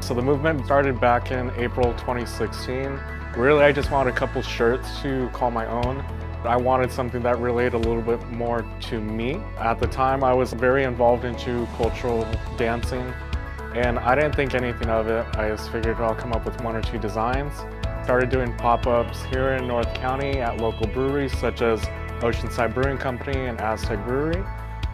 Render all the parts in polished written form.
So the movement started back in April 2016. Really, I just wanted a couple shirts to call my own. I wanted something that related a little bit more to me. At the time, I was very involved into cultural dancing, and I didn't think anything of it. I just figured I'll come up with one or two designs. Started doing pop-ups here in North County at local breweries such as Oceanside Brewing Company and Aztec Brewery.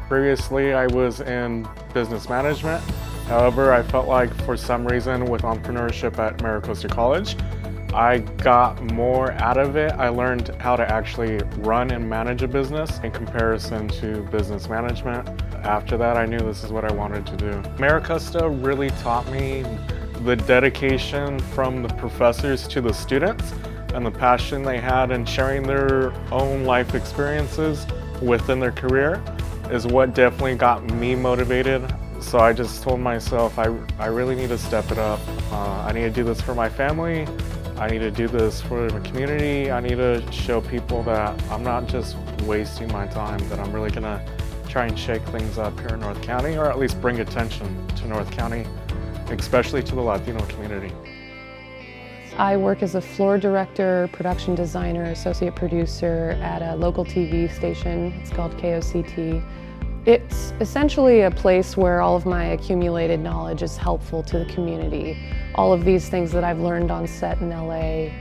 Previously, I was in business management. However, I felt like for some reason with entrepreneurship at MiraCosta College, I got more out of it. I learned how to actually run and manage a business in comparison to business management. After that, I knew this is what I wanted to do. MiraCosta really taught me the dedication from the professors to the students and the passion they had in sharing their own life experiences within their career is what definitely got me motivated. So I just told myself I really need to step it up. I need to do this for my family. I need to do this for the community. I need to show people that I'm not just wasting my time, that I'm really gonna try and shake things up here in North County, or at least bring attention to North County, especially to the Latino community. I work as a floor director, production designer, associate producer at a local TV station. It's called KOCT. It's essentially a place where all of my accumulated knowledge is helpful to the community. All of these things that I've learned on set in LA,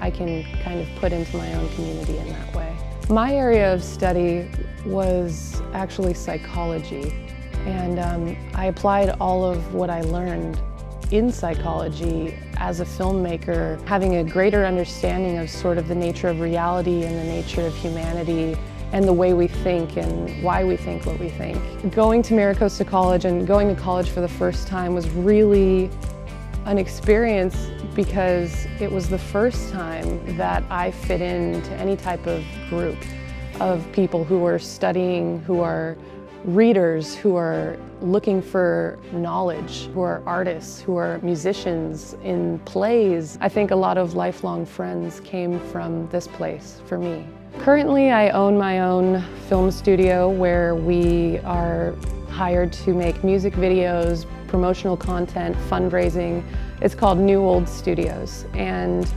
I can kind of put into my own community in that way. My area of study was actually psychology, and I applied all of what I learned in psychology as a filmmaker, having a greater understanding of sort of the nature of reality and the nature of humanity and the way we think and why we think what we think. Going to MiraCosta College and going to college for the first time was really an experience because it was the first time that I fit into any type of group of people who are studying, who are readers, who are looking for knowledge, who are artists, who are musicians in plays. I think a lot of lifelong friends came from this place for me. Currently, I own my own film studio where we are hired to make music videos, promotional content, fundraising. It's called New Old Studios, and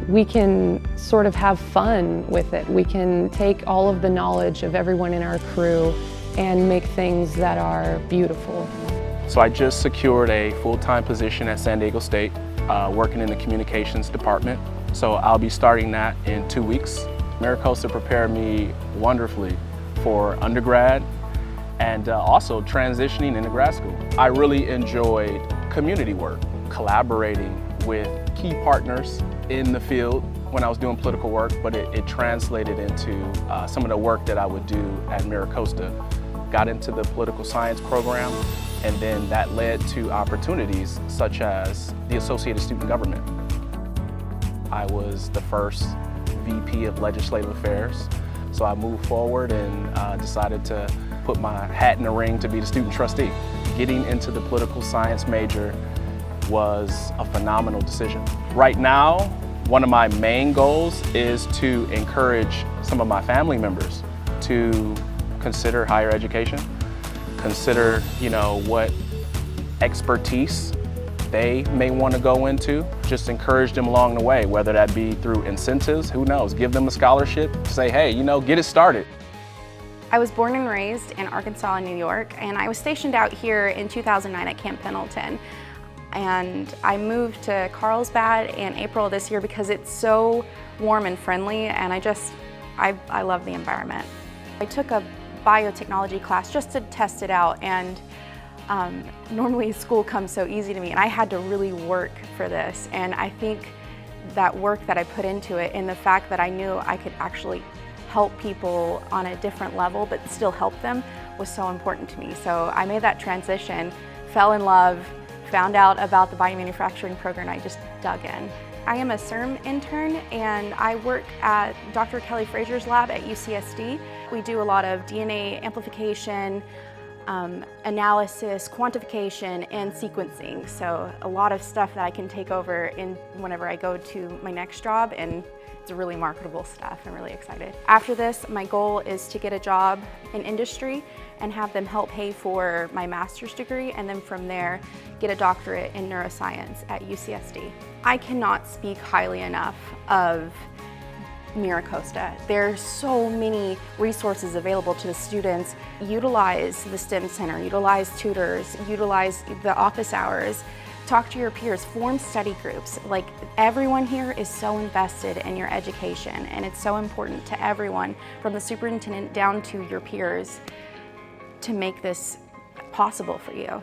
we can sort of have fun with it. We can take all of the knowledge of everyone in our crew and make things that are beautiful. So I just secured a full-time position at San Diego State, working in the communications department. So I'll be starting that in 2 weeks. MiraCosta prepared me wonderfully for undergrad and also transitioning into grad school. I really enjoyed community work, collaborating with key partners in the field when I was doing political work, but it translated into some of the work that I would do at MiraCosta. Got into the political science program, and then that led to opportunities such as the Associated Student Government. I was the first VP of Legislative Affairs, so I moved forward and decided to put my hat in the ring to be the student trustee. Getting into the political science major was a phenomenal decision. Right now, one of my main goals is to encourage some of my family members to consider higher education, consider, what expertise they may want to go into. Just encourage them along the way, whether that be through incentives, who knows, give them a scholarship, say, hey, get it started. I was born and raised in Arkansas and New York, and I was stationed out here in 2009 at Camp Pendleton. And I moved to Carlsbad in April this year because it's so warm and friendly, and I love the environment. I took a biotechnology class just to test it out, and normally school comes so easy to me, and I had to really work for this. And I think that work that I put into it, and the fact that I knew I could actually help people on a different level but still help them, was so important to me. So I made that transition, fell in love, found out about the biomanufacturing program, and I just dug in. I am a CERM intern, and I work at Dr. Kelly Frazier's lab at UCSD. We do a lot of DNA amplification, analysis, quantification, and sequencing. So a lot of stuff that I can take over whenever I go to my next job, and it's really marketable stuff. I'm really excited. After this, my goal is to get a job in industry and have them help pay for my master's degree, and then from there, get a doctorate in neuroscience at UCSD. I cannot speak highly enough of MiraCosta. There's so many resources available to the students. Utilize the STEM Center, utilize tutors, utilize the office hours, talk to your peers, form study groups. Like, everyone here is so invested in your education, and it's so important to everyone, from the superintendent down to your peers, to make this possible for you.